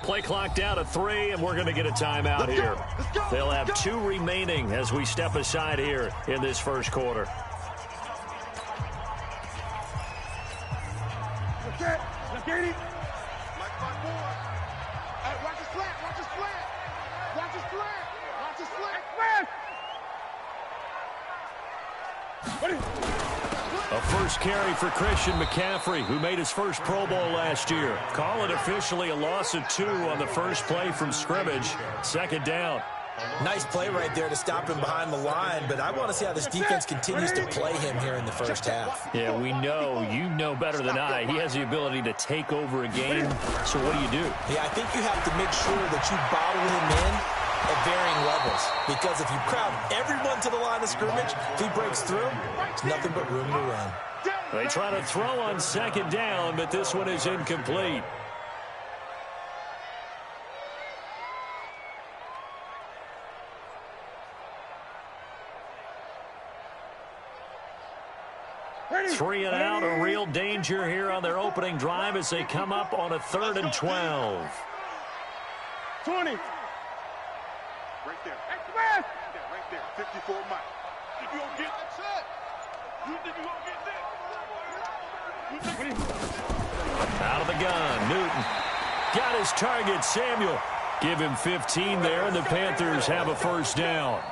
Play clock down to 3, and we're going to get a timeout here. They'll have 2 remaining as we step aside here in this first quarter. A first carry for Christian McCaffrey, who made his first Pro Bowl last year. Call it officially a loss of 2 on the first play from scrimmage. Second down. Nice play right there to stop him behind the line, but I want to see how this defense continues to play him here in the first half. Yeah, we know, you know better than I, he has the ability to take over a game. So what do? Yeah, I think you have to make sure that you bottle him in at varying levels, because if you crowd everyone to the line of scrimmage, if he breaks through, it's nothing but room to run. They try to throw on second down, but this one is incomplete. Three and out, a real danger here on their opening drive as they come up on a 3rd and 12. 20. Right there. Right there. 54 miles. You gonna get that shot? You think you gonna get that? Out of the gun, Newton. Got his target, Samuel. Give him 15 there, and the Panthers have a first down.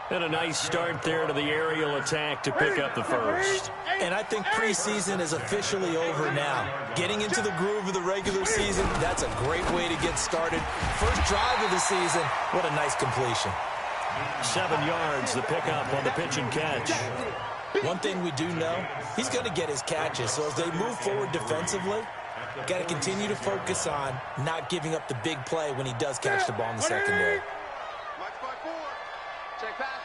And a nice start there to the aerial attack to pick up the first. And I think preseason is officially over now. Getting into the groove of the regular season, that's a great way to get started. First drive of the season, what a nice completion. 7 yards, the pickup on the pitch and catch. One thing we do know, he's going to get his catches. So as they move forward defensively, got to continue to focus on not giving up the big play when he does catch the ball in the secondary. Check back.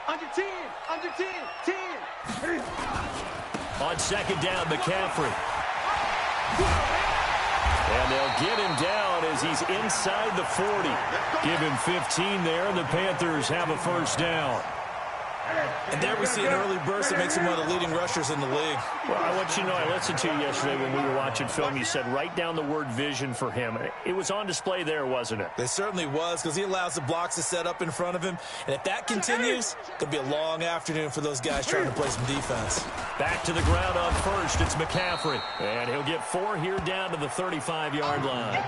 Under 10. Under 10. 10. On second down, McCaffrey. And they'll get him down as he's inside the 40. Give him 15 there, and the Panthers have a first down. And there we see an early burst that makes him one of the leading rushers in the league. Well, I want you to know, I listened to you yesterday when we were watching film. You said write down the word vision for him. It was on display there, wasn't it? It certainly was, because he allows the blocks to set up in front of him. And if that continues, it's going to be a long afternoon for those guys trying to play some defense. Back to the ground on first. It's McCaffrey. And he'll get 4 here down to the 35-yard line.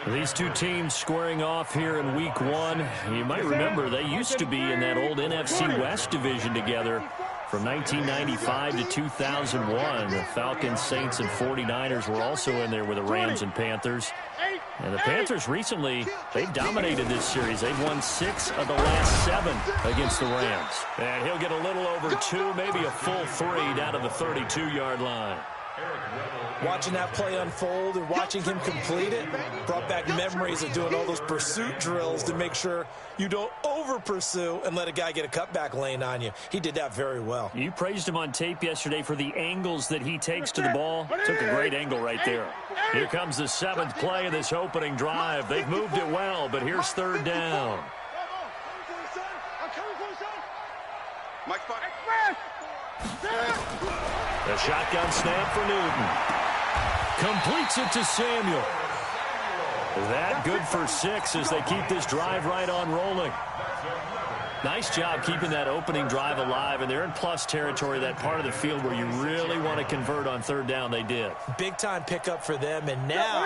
These two teams squaring off here in week 1. You might remember they used to be in that old NFC West division together from 1995 to 2001. The Falcons, Saints, and 49ers were also in there with the Rams and Panthers. And the Panthers recently, they've dominated this series. They've won 6 of the last 7 against the Rams. And he'll get a little over 2, maybe a full 3 down to the 32-yard line. Watching that play unfold and watching him complete it brought back memories of doing all those pursuit drills to make sure you don't over-pursue and let a guy get a cutback lane on you. He did that very well. You praised him on tape yesterday for the angles that he takes to the ball. Took a great angle right there. Here comes the 7th play of this opening drive. They've moved it well, but here's 3rd down. The shotgun snap for Newton. Completes it to Samuel. That good for 6 as they keep this drive right on rolling. Nice job keeping that opening drive alive, and they're in plus territory, that part of the field where you really want to convert on 3rd down. They did. Big-time pickup for them, and now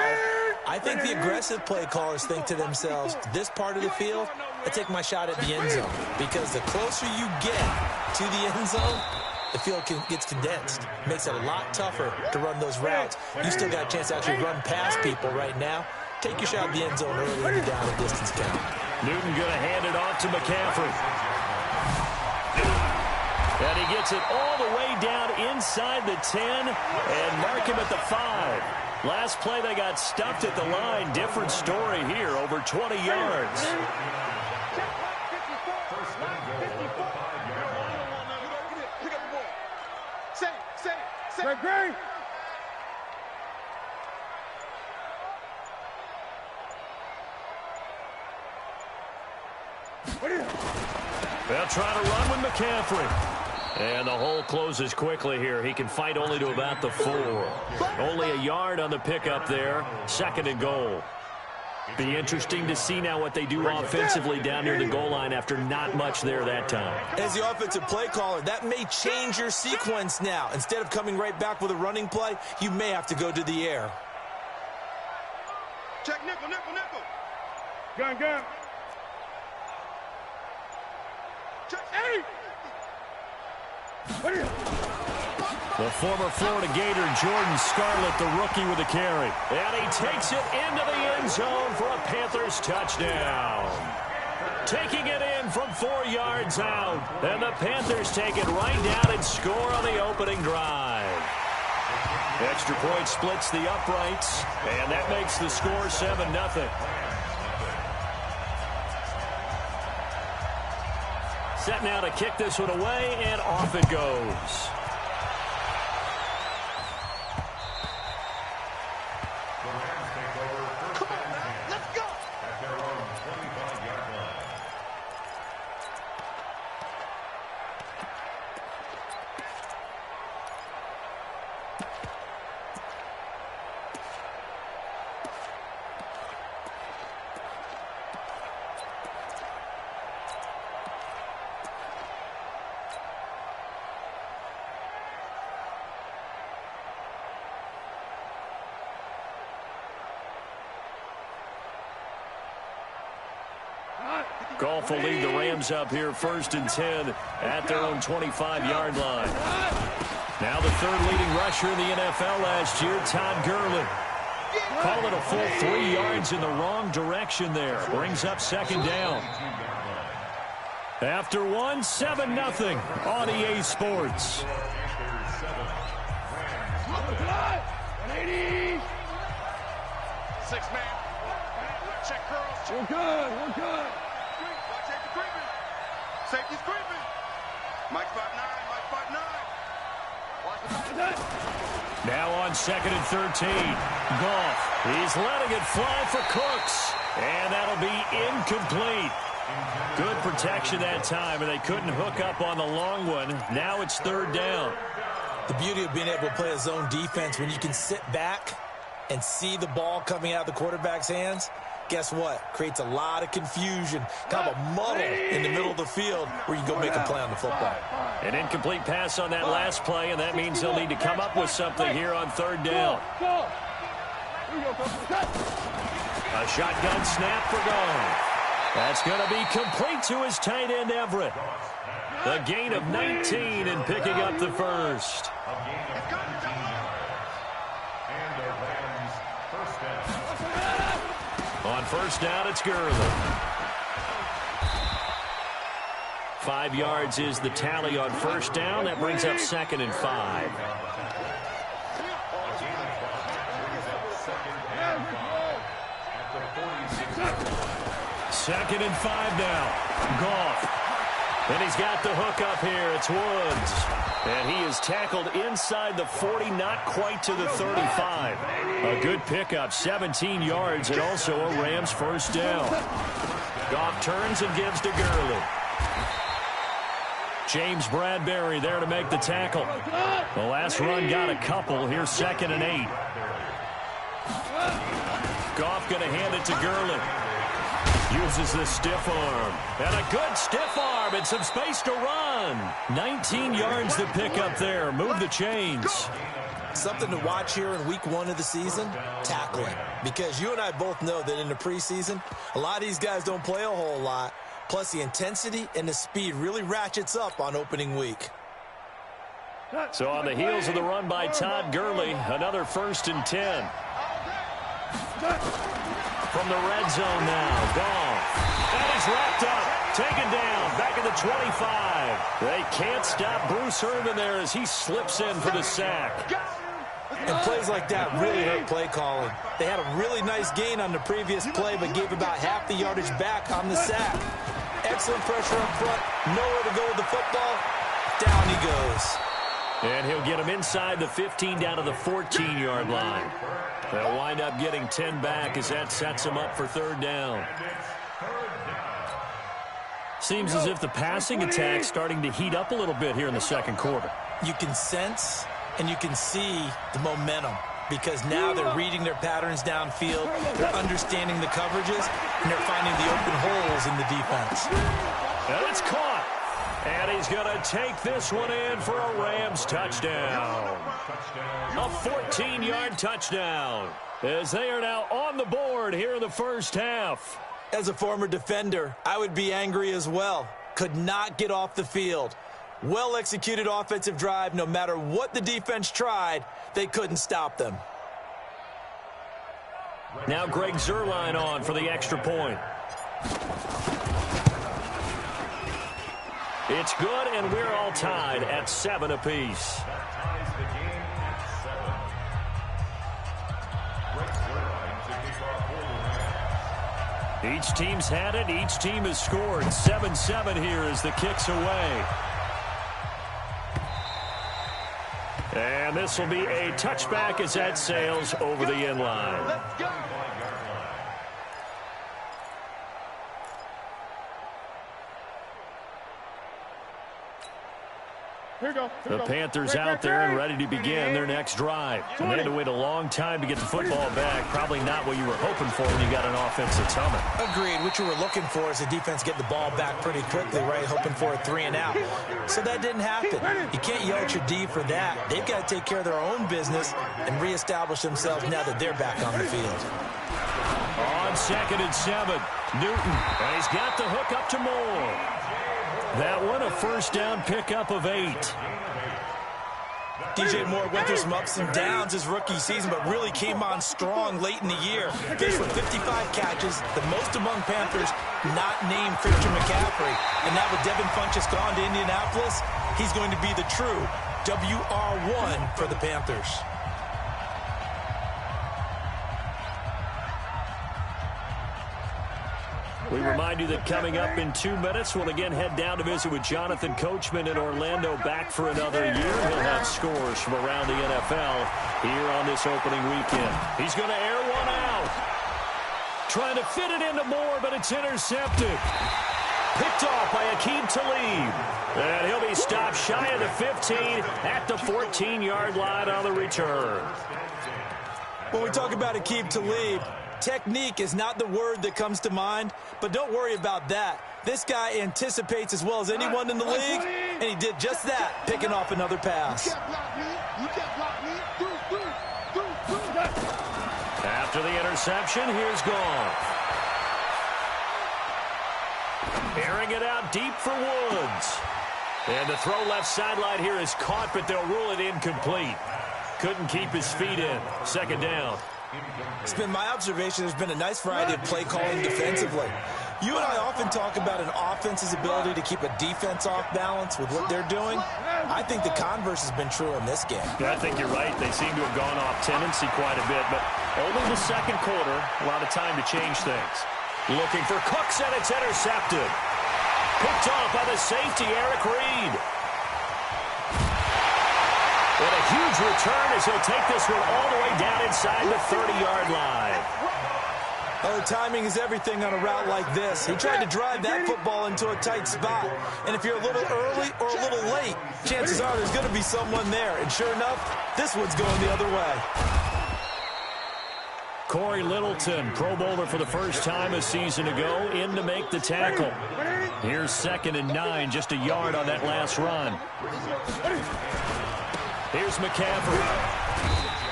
I think the aggressive play callers think to themselves, this part of the field, I take my shot at the end zone, because the closer you get to the end zone, the field gets condensed. Makes it a lot tougher to run those routes. You still got a chance to actually run past people right now. Take your shot at the end zone early when you're down a distance count. Newton going to hand it off to McCaffrey. And he gets it all the way down inside the 10 and mark him at the 5. Last play they got stuffed at the line. Different story here, over 20 yards. Great. They'll try to run with McCaffrey. And the hole closes quickly here. He can fight only to about the 4. Only a yard on the pickup there. 2nd and goal. Be interesting to see now what they do offensively down near the goal line after not much there that time. As the offensive play caller, that may change your sequence now. Instead of coming right back with a running play, you may have to go to the air. Check nickel, nickel, nickel. Gun, gun. Check 8. The former Florida Gator, Jordan Scarlett, the rookie with the carry. And he takes it into the end zone for a Panthers touchdown. Taking it in from 4 yards out. And the Panthers take it right down and score on the opening drive. Extra point splits the uprights, and that makes the score 7-0. Set now to kick this one away, and off it goes. Goff will lead the Rams up here 1st and 10 at their own 25-yard line. Now the 3rd leading rusher in the NFL last year, Todd Gurley. Call it a full 3 yards in the wrong direction there. Brings up 2nd down. After 1, 7-0 on EA Sports. 180. 6-man. Check curls. We're good. We're good. Safety creeping. Safety's creeping. Mike 5'9". Mike 5'9". Now on 2nd and 13. Goff. He's letting it fly for Cooks. And that'll be incomplete. Good protection that time, and they couldn't hook up on the long one. Now it's 3rd down. The beauty of being able to play a zone defense when you can sit back and see the ball coming out of the quarterback's hands, guess what? Creates a lot of confusion, kind of a muddle in the middle of the field where you can go make a play on the football. An incomplete pass on that last play, and that means they'll need to come up with something here on 3rd down. A shotgun snap for Goff. That's going to be complete to his tight end, Everett. The gain of 19 and picking up the 1st. On 1st down, it's Gurley. 5 yards is the tally on 1st down. That brings up 2nd and 5. Second and 5 now. Goff. And he's got the hook up here. It's Woods. And he is tackled inside the 40, not quite to the 35. A good pickup, 17 yards, and also a Rams 1st down. Goff turns and gives to Gurley. James Bradbury there to make the tackle. The last run got a couple. Here's 2nd and 8. Goff going to hand it to Gurley. Uses the stiff arm. And a good stiff arm and some space to run. 19 yards to pick up there. Move the chains. Something to watch here in week 1 of the season, tackling. Because you and I both know that in the preseason, a lot of these guys don't play a whole lot. Plus the intensity and the speed really ratchets up on opening week. So on the heels of the run by Todd Gurley, another 1st and 10. From the red zone now, Goff. That is wrapped up, taken down, back at the 25. They can't stop Bruce Irvin there as he slips in for the sack. And plays like that really hurt play calling. They had a really nice gain on the previous play, but gave about half the yardage back on the sack. Excellent pressure up front, nowhere to go with the football. Down he goes. And he'll get him inside the 15 down to the 14-yard line. They'll wind up getting 10 back as that sets him up for 3rd down. Seems as if the passing attack's starting to heat up a little bit here in the second quarter. You can sense and you can see the momentum because now they're reading their patterns downfield, they're understanding the coverages, and they're finding the open holes in the defense. And it's caught. And he's going to take this one in for a Rams touchdown. A 14-yard touchdown as they are now on the board here in the first half. As a former defender, I would be angry as well. Could not get off the field. Well-executed offensive drive. No matter what the defense tried, they couldn't stop them. Now Greg Zuerlein on for the extra point. It's good, and we're all tied at 7 apiece. Each team's had it. Each team has scored. 7-7 here as the kick's away. And this will be a touchback as that sails over the end line. Let's go. The Panthers out there and ready to begin their next drive. And they had to wait a long time to get the football back. Probably not what you were hoping for when you got an offense that's humming. Agreed. What you were looking for is the defense get the ball back pretty quickly, right? Hoping for a 3-and-out. So that didn't happen. You can't yell at your D for that. They've got to take care of their own business and reestablish themselves now that they're back on the field. On 2nd and 7, Newton. And he's got the hook up to Moore. That one, a first down pickup of 8. DJ Moore went through some ups and downs his rookie season, but really came on strong late in the year. Finished with 55 catches, the most among Panthers not named Christian McCaffrey. And now with Devin Fanchise gone to Indianapolis, he's going to be the true WR1 for the Panthers. We remind you that coming up in 2 minutes, we'll again head down to visit with Jonathan Coachman in Orlando, back for another year. He'll have scores from around the NFL here on this opening weekend. He's going to air one out. Trying to fit it into Moore, but it's intercepted. Picked off by Aqib Talib. And he'll be stopped shy of the 15 at the 14-yard line on the return. When we talk about Aqib Talib, technique is not the word that comes to mind, but don't worry about that. This guy anticipates as well as anyone in the league, and he did just that, picking off another pass. After the interception, here's Goff. Airing it out deep for Woods. And the throw left sideline here is caught, but they'll rule it incomplete. Couldn't keep his feet in. 2nd down. It's been my observation there's been a nice variety of play calling defensively. You and I often talk about an offense's ability to keep a defense off balance with what they're doing. I think the converse has been true in this game. I think you're right. They seem to have gone off tendency quite a bit, but only the second quarter, a lot of time to change things. Looking for Cooks, and it's intercepted. Picked off by the safety, Eric Reed. And a huge return as he'll take this one all the way down inside the 30-yard line. Oh, timing is everything on a route like this. He tried to drive that football into a tight spot. And if you're a little early or a little late, chances are there's going to be someone there. And sure enough, this one's going the other way. Corey Littleton, Pro Bowler for the first time a season ago, in to make the tackle. Here's 2nd and 9, just a yard on that last run. Here's McCaffrey.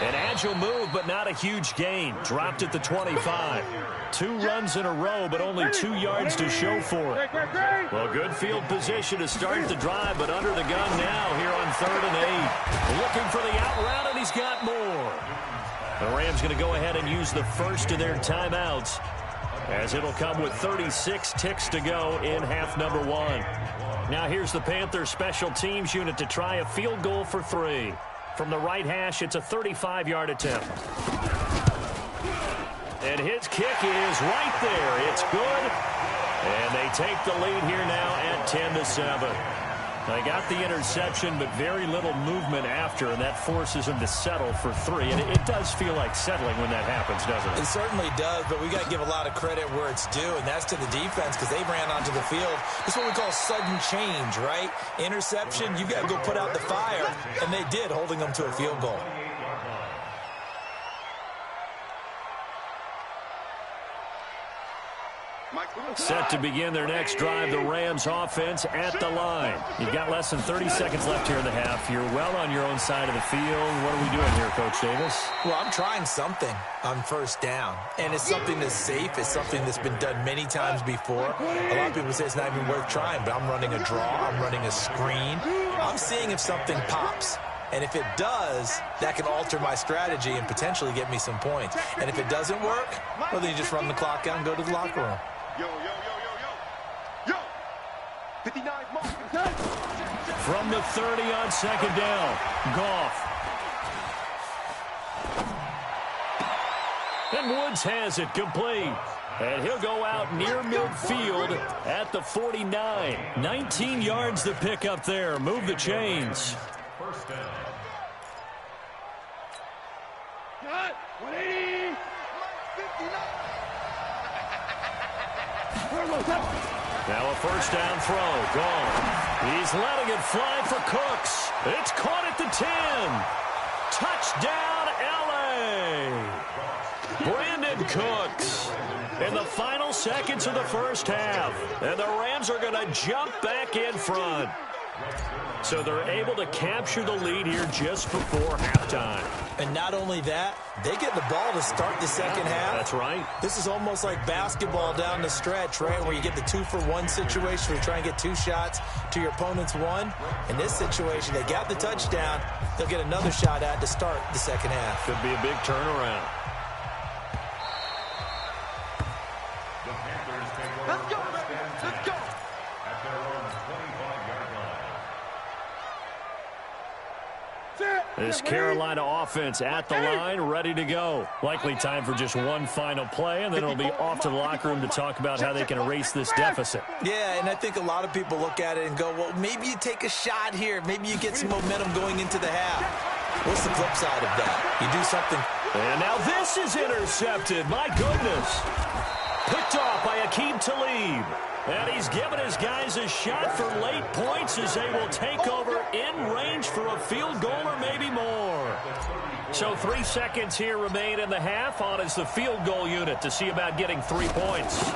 An agile move, but not a huge gain. Dropped at the 25. 2 runs in a row, but only 2 yards to show for it. Well, good field position to start the drive, but under the gun now here on 3rd and 8. Looking for the out route, and he's got more. The Rams going to go ahead and use the first of their timeouts, as it'll come with 36 ticks to go in half number 1. Now here's the Panthers special teams unit to try a field goal for 3. From the right hash, it's a 35-yard attempt. And his kick is right there. It's good. And they take the lead here now at 10-7. They got the interception, but very little movement after, and that forces them to settle for 3. And it does feel like settling when that happens, doesn't it? It certainly does, but we got to give a lot of credit where it's due, and that's to the defense because they ran onto the field. It's what we call sudden change, right? Interception, you got to go put out the fire, and they did, holding them to a field goal. Set to begin their next drive, the Rams offense at the line. You've got less than 30 seconds left here in the half. You're well on your own side of the field. What are we doing here, Coach Davis? Well, I'm trying something on first down, and it's something that's safe. It's something that's been done many times before. A lot of people say it's not even worth trying, but I'm running a draw. I'm running a screen. I'm seeing if something pops. And if it does, that can alter my strategy and potentially get me some points. And if it doesn't work, well, then you just run the clock out and go to the locker room. Yo, yo, yo, yo, yo. Yo. 59 mark. From the 30 on second down, Goff. And Woods has it complete. And he'll go out near midfield at the 49. 19 yards to pick up there. Move the chains. First down. Got 180. 59. Now a first down throw. Gone. He's letting it fly for Cooks. It's caught at the 10. Touchdown, L.A. Brandon Cooks in the final seconds of the first half. And the Rams are going to jump back in front. So they're able to capture the lead here just before halftime. And not only that, they get the ball to start the second half. That's right. This is almost like basketball down the stretch, right, where you get the 2-for-1 situation where you try and get 2 shots to your opponent's 1. In this situation, they got the touchdown. They'll get another shot at to start the second half. Could be a big turnaround. Let's go. Let's go. At their own 25-yard line. This Carolina offense at the line, ready to go. Likely time for just one final play, and then it'll be off to the locker room to talk about how they can erase this deficit. Yeah, and I think a lot of people look at it and go, well, maybe you take a shot here. Maybe you get some momentum going into the half. What's the flip side of that? You do something. And now this is intercepted. My goodness. Picked off by Akeem Talib. And he's given his guys a shot for late points as they will take over in range for a field goal or maybe more. So 3 seconds here remain in the half. On is the field goal unit to see about getting 3 points.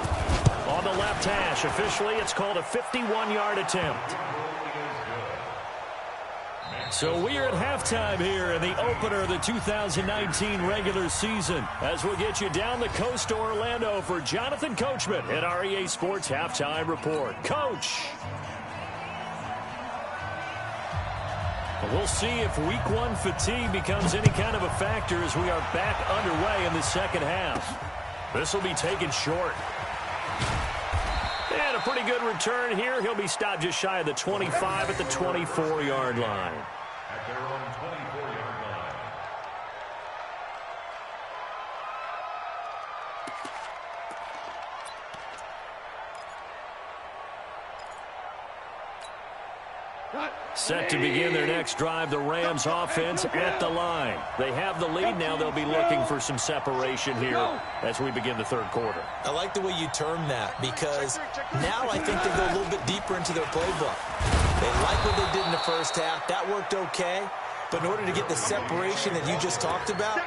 On the left hash, officially it's called a 51-yard attempt. So we are at halftime here in the opener of the 2019 regular season as we'll get you down the coast to Orlando for Jonathan Coachman at our EA Sports Halftime Report. Coach! We'll see if week 1 fatigue becomes any kind of a factor as we are back underway in the second half. This will be taken short. And a pretty good return here. He'll be stopped just shy of the 25 at the 24-yard line. At their own 24-yard line. Set to begin their next drive, the Rams offense at the line. They have the lead now. They'll be looking for some separation here as we begin the third quarter. I like the way you term that because now I think they go a little bit deeper into their playbook. They like what they did in the first half. That worked okay. But in order to get the separation that you just talked about,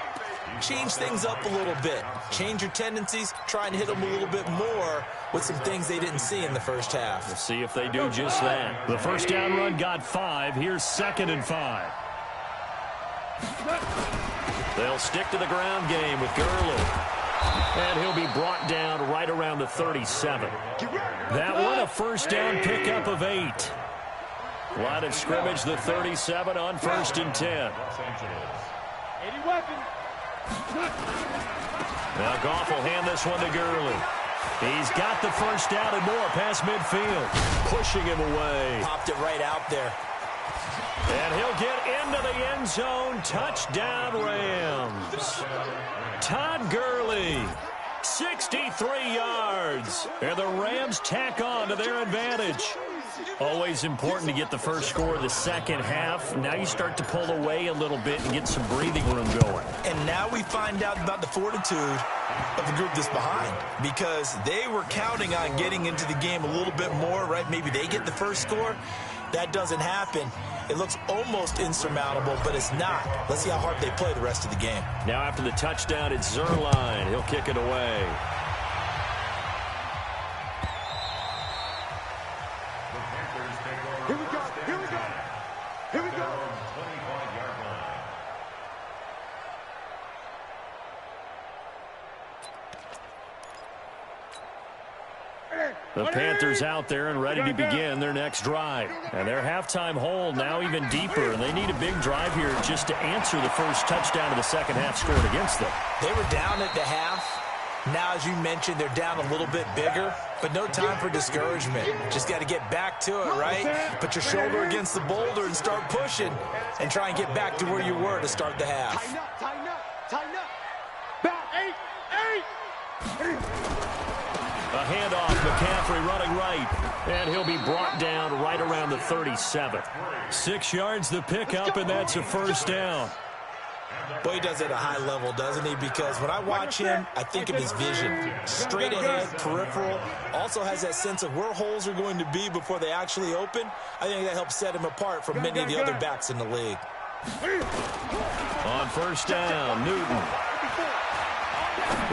change things up a little bit. Change your tendencies. Try and hit them a little bit more with some things they didn't see in the first half. We'll see if they do just that. The first down run got 5. Here's 2nd and 5. They'll stick to the ground game with Gurley. And he'll be brought down right around the 37. That one a first down pickup of 8. Line of scrimmage, the 37 on 1st and 10. 80 weapon. Now Goff will hand this one to Gurley. He's got the first down and more past midfield. Pushing him away. Popped it right out there. And he'll get into the end zone. Touchdown, Rams. Todd Gurley, 63 yards. And the Rams tack on to their advantage. Always important to get the first score of the second half. Now you start to pull away a little bit and get some breathing room going. And now we find out about the fortitude of the group that's behind, because they were counting on getting into the game a little bit more, right? Maybe they get the first score. That doesn't happen. It looks almost insurmountable, but it's not. Let's see how hard they play the rest of the game. Now after the touchdown, it's Zerline. He'll kick it away. Here we go. Here we go. Here we go. The Panthers out there and ready to begin their next drive. And their halftime hole now even deeper. And they need a big drive here just to answer the first touchdown of the second half scored against them. They were down at the half. Now, as you mentioned, they're down a little bit bigger, but no time for discouragement. Just got to get back to it, right? Put your shoulder against the boulder and start pushing and try and get back to where you were to start the half. Tighten up, tighten up, tighten up. Back, 8. A handoff, McCaffrey running right, and he'll be brought down right around the 37. 6 yards the pickup, and that's a first down. Boy, he does it at a high level, doesn't he? Because when I watch him, I think of his vision. Straight ahead, peripheral. Also has that sense of where holes are going to be before they actually open. I think that helps set him apart from many of the other backs in the league. On first down, Newton.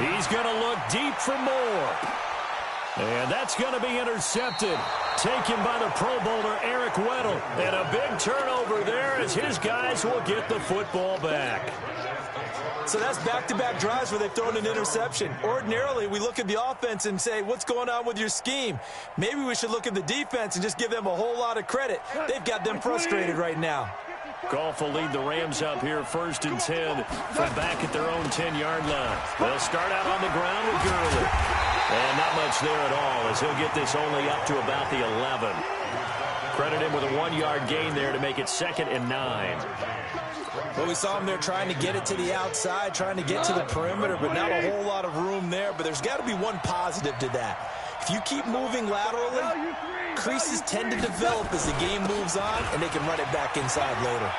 He's going to look deep for more. And that's going to be intercepted. Taken by the Pro Bowler, Eric Weddle. And a big turnover there as his guys will get the football back. So that's back-to-back drives where they've thrown an interception. Ordinarily, we look at the offense and say, what's going on with your scheme? Maybe we should look at the defense and just give them a whole lot of credit. They've got them frustrated right now. Goff will lead the Rams up here, 1st and 10 from back at their own 10-yard line. They'll start out on the ground with Gurley. And not much there at all as he'll get this only up to about the 11. Credit him with a 1-yard gain there to make it 2nd and 9. Well, we saw him there trying to get it to the outside, trying to get to the perimeter, but not a whole lot of room there. But there's got to be one positive to that. If you keep moving laterally, creases tend to develop as the game moves on, and they can run it back inside later.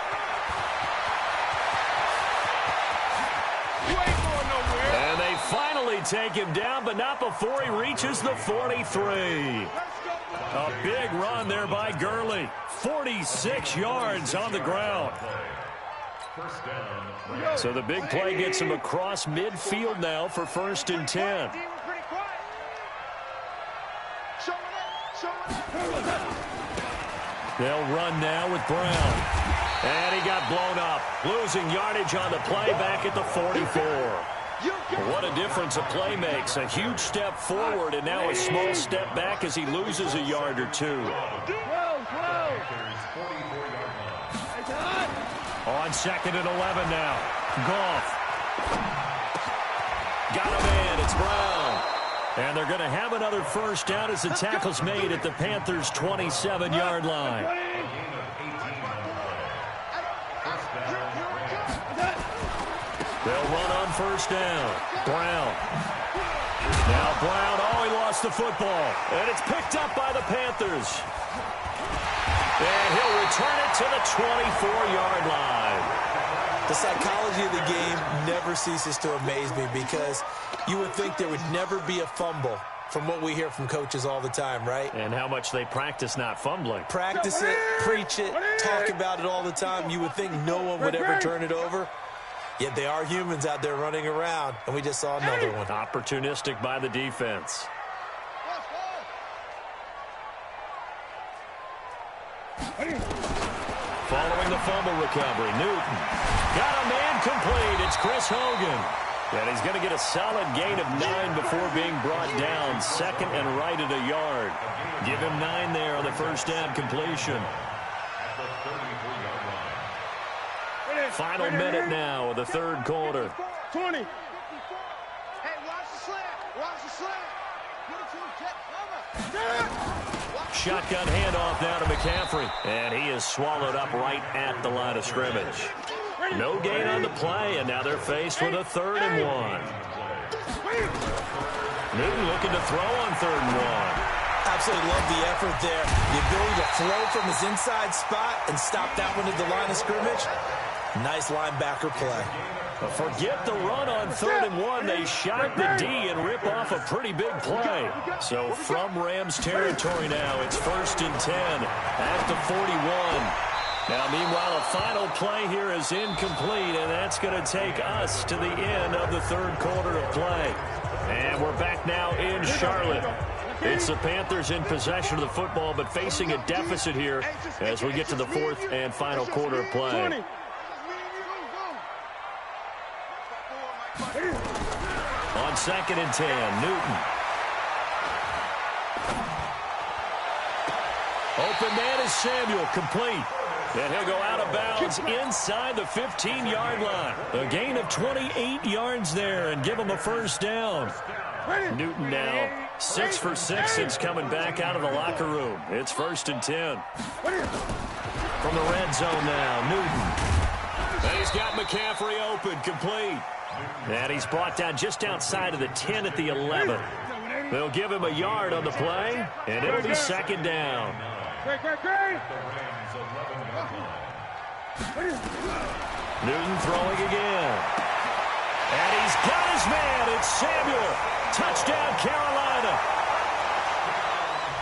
And they finally take him down, but not before he reaches the 43. A big run there by Gurley. 46 yards on the ground. So the big play gets him across midfield now for 1st and 10. They'll run now with Brown. And he got blown up. Losing yardage on the play back at the 44. What a difference a play makes. A huge step forward and now a small step back as he loses a yard or two. On 2nd and 11 now. Goff. Got a man. It's Brown. And they're going to have another first down as the tackle's made at the Panthers' 27-yard line. They'll run on first down. Brown. Now Brown, he lost the football. And it's picked up by the Panthers. And he'll return it to the 24-yard line. The psychology of the game never ceases to amaze me, because you would think there would never be a fumble from what we hear from coaches all the time, right? And how much they practice not fumbling. Practice it, preach it, talk about it all the time. You would think no one would ever turn it over. Yet they are humans out there running around, and we just saw another one. Opportunistic by the defense. Following the fumble recovery, Newton. Got a man complete. It's Chris Hogan. And he's going to get a solid gain of 9 before being brought down. 2nd and right at a yard. Give him 9 there on the first down completion. Final minute now of the 3rd quarter. 20. Hey, watch the slant. Watch the slant. Shotgun handoff now to McCaffrey. And he is swallowed up right at the line of scrimmage. No gain on the play, and now they're faced with a 3rd and 1. Newton looking to throw on 3rd and 1. Absolutely love the effort there. The ability to flow from his inside spot and stop that one at the line of scrimmage. Nice linebacker play. Forget the run on 3rd and 1. They shock the D and rip off a pretty big play. So from Rams territory now, it's 1st and 10 at the 41. Now, meanwhile, a final play here is incomplete, and that's going to take us to the end of the 3rd quarter of play. And we're back now in Charlotte. It's the Panthers in possession of the football, but facing a deficit here as we get to the 4th and final quarter of play. On 2nd and 10, Newton. Open man is Samuel, complete. And he'll go out of bounds inside the 15-yard line. A gain of 28 yards there and give him a 1st down. Newton now 6 for 6 since coming back out of the locker room. It's 1st and 10. From the red zone now, Newton. And he's got McCaffrey open, complete. And he's brought down just outside of the 10 at the 11. They'll give him a yard on the play, and it'll be 2nd down. Newton throwing again. And he's got his man. It's Samuel. Touchdown, Carolina.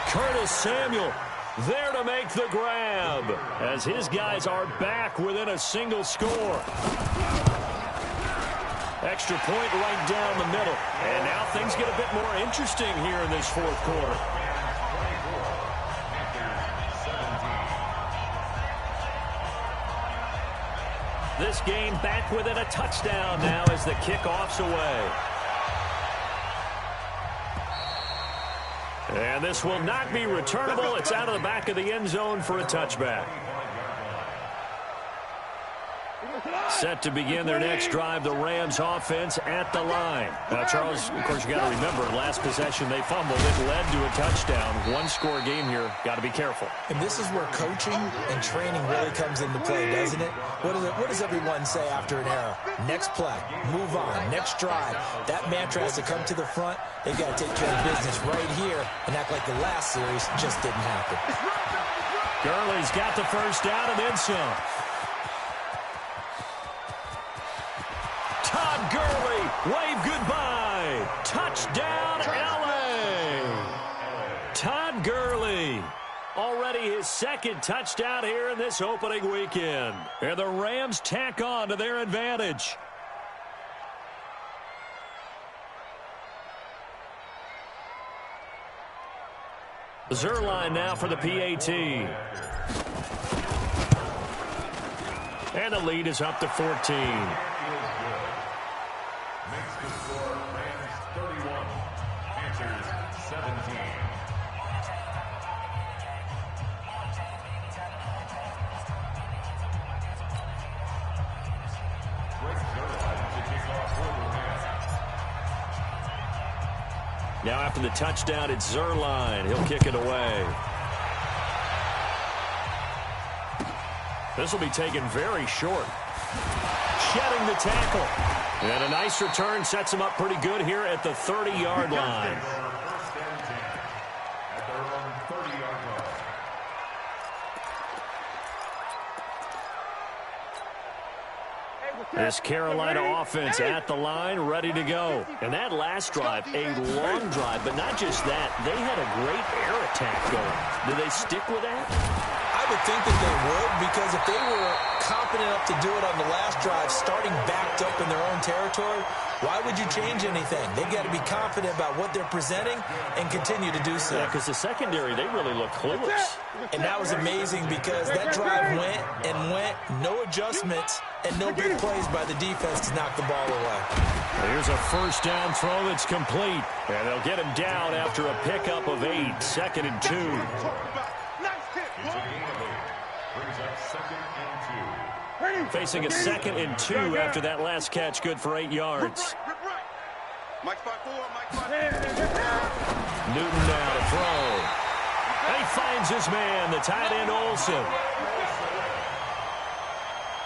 Curtis Samuel there to make the grab as his guys are back within a single score. Extra point right down the middle. And now things get a bit more interesting here in this 4th quarter. This game back within a touchdown now as the kickoff's away. And this will not be returnable. It's out of the back of the end zone for a touchback. Set to begin their next drive, the Rams offense at the line. Now, Charles, of course, you got to remember, last possession they fumbled. It led to a touchdown. 1-score game here. Got to be careful. And this is where coaching and training really comes into play, doesn't it? What does everyone say after an error? Next play, move on, next drive. That mantra has to come to the front. They've got to take care of business right here and act like the last series just didn't happen. Gurley's got the 1st down and then some. Todd Gurley, wave goodbye. Touchdown, LA. Todd Gurley, already his 2nd touchdown here in this opening weekend. And the Rams tack on to their advantage. Zerline now for the PAT. And the lead is up to 14. Makes the score Rams 31, Panthers 17. Now after the touchdown, it's Zerline. He'll kick it away. This will be taken very short. Shedding the tackle. And a nice return sets him up pretty good here at the 30-yard line. This Carolina offense at the line, ready to go. And that last drive, a long drive, but not just that. They had a great air attack going. Do they stick with that? I would think that they would, because if they were confident enough to do it on the last drive, starting backed up in their own territory, why would you change anything? They've got to be confident about what they're presenting and continue to do so. Yeah, because the secondary, they really look clueless. And that was amazing because that drive went and went, no adjustments, and no big plays by the defense to knock the ball away. Here's a 1st down throw that's complete. And they'll get him down after a pickup of 8, 2nd and 2. Facing a 2nd and 2 after that last catch, good for 8 yards. Newton now to throw. And he finds his man, the tight end Olsen.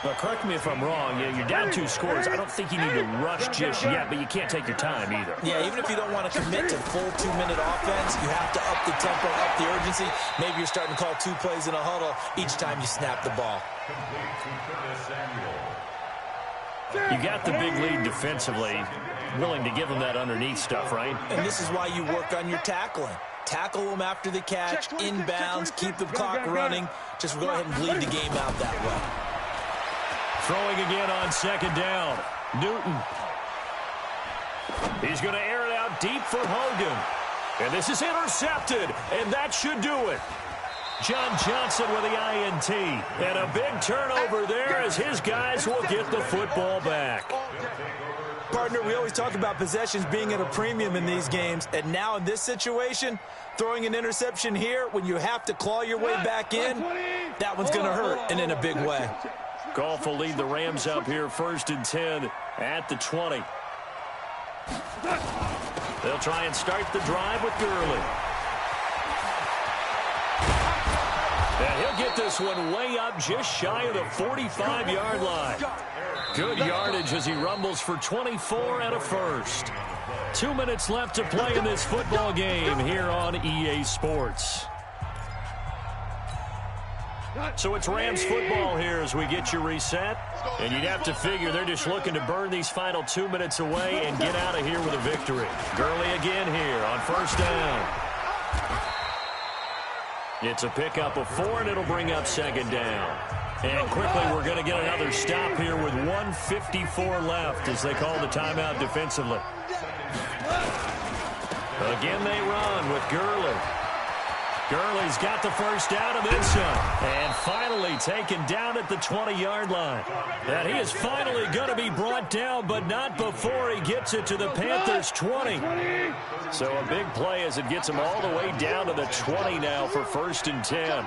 Well, correct me if I'm wrong. You're down 2 scores. I don't think you need to rush just yet, but you can't take your time either. Yeah, even if you don't want to commit to full 2-minute offense, you have to up the tempo, up the urgency. Maybe you're starting to call 2 plays in a huddle each time you snap the ball. You got the big lead defensively, willing to give them that underneath stuff, right? And this is why you work on your tackling. Tackle them after the catch, inbounds, keep the clock running. Just go ahead and bleed the game out that way. Throwing again on 2nd down. Newton. He's going to air it out deep for Hogan. And this is intercepted, and that should do it. John Johnson with the INT. And a big turnover there as his guys will get the football back. Partner, we always talk about possessions being at a premium in these games. And now in this situation, throwing an interception here when you have to claw your way back in, that one's going to hurt, and in a big way. Goff will lead the Rams up here 1st and 10 at the 20. They'll try and start the drive with Gurley. And he'll get this one way up just shy of the 45-yard line. Good yardage as he rumbles for 24 and a first. 2 minutes left to play in this football game here on EA Sports. So it's Rams football here as we get you reset. And you'd have to figure they're just looking to burn these final 2 minutes away and get out of here with a victory. Gurley again here on 1st down. It's a pickup of 4, and it'll bring up 2nd down. And quickly, we're going to get another stop here with 1:54 left as they call the timeout defensively. Again, they run with Gurley. Gurley's got the first down and then some. And finally taken down at the 20-yard line. And he is finally going to be brought down, but not before he gets it to the Panthers' 20. So a big play as it gets him all the way down to the 20 now for 1st and 10.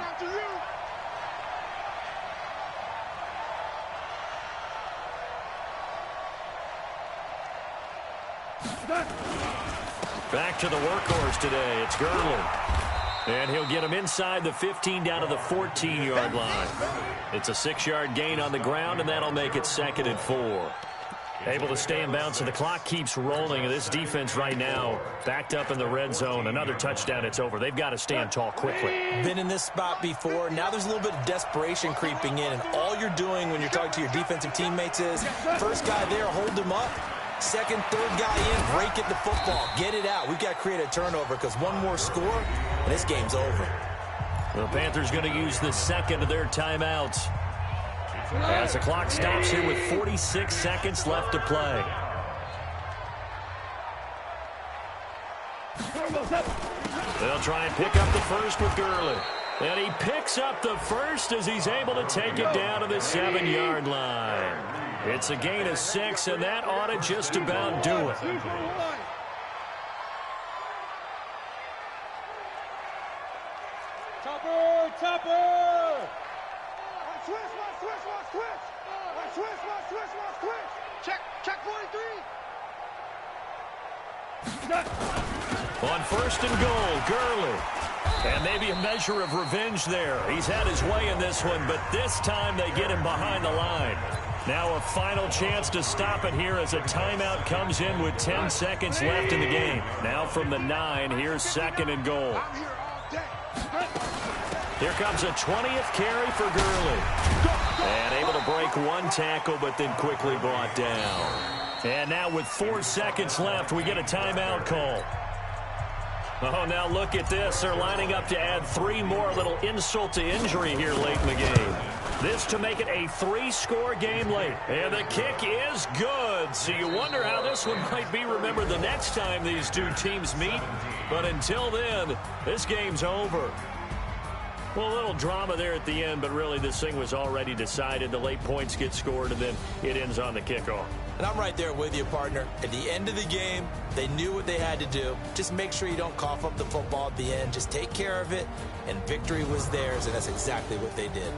Back to the workhorse today. It's Gurley. And he'll get him inside the 15 down to the 14-yard line. It's a 6-yard gain on the ground, and that'll make it 2nd and 4. Able to stay in bounds, and the clock keeps rolling. And this defense right now backed up in the red zone. Another touchdown, it's over. They've got to stand tall quickly. Been in this spot before. Now there's a little bit of desperation creeping in. And all you're doing when you're talking to your defensive teammates is, first guy there, hold him up. Second, third guy in, break it to football. Get it out. We've got to create a turnover because one more score, and this game's over. The Panthers going to use the second of their timeouts as the clock stops here with 46 seconds left to play. They'll try and pick up the first with Gurley. And he picks up the first as he's able to take it down to the 7-yard line. It's a gain of 6, and that ought to just about do it. Topper! Switch! Check 43! On 1st and goal, Gurley. And maybe a measure of revenge there. He's had his way in this one, but this time they get him behind the line. Now a final chance to stop it here as a timeout comes in with 10 seconds left in the game. Now from the 9, here's 2nd and goal. Here comes a 20th carry for Gurley. And able to break one tackle, but then quickly brought down. And now with 4 seconds left, we get a timeout call. Oh, now look at this. They're lining up to add 3 more, a little insult to injury here late in the game. This to make it a 3-score game late. And the kick is good. So you wonder how this one might be remembered the next time these two teams meet. But until then, this game's over. Well, a little drama there at the end, but really this thing was already decided. The late points get scored, and then it ends on the kickoff. And I'm right there with you, partner. At the end of the game, they knew what they had to do. Just make sure you don't cough up the football at the end. Just take care of it, and victory was theirs, and that's exactly what they did.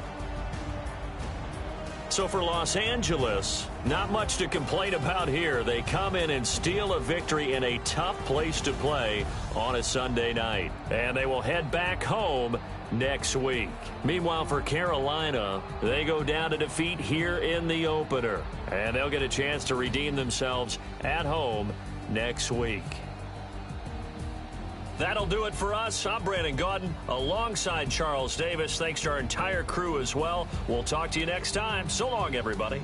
So for Los Angeles, not much to complain about here. They come in and steal a victory in a tough place to play on a Sunday night. And they will head back home next week. Meanwhile, for Carolina, they go down to defeat here in the opener. And they'll get a chance to redeem themselves at home next week. That'll do it for us. I'm Brandon Gaudin alongside Charles Davis. Thanks to our entire crew as well. We'll talk to you next time. So long, everybody.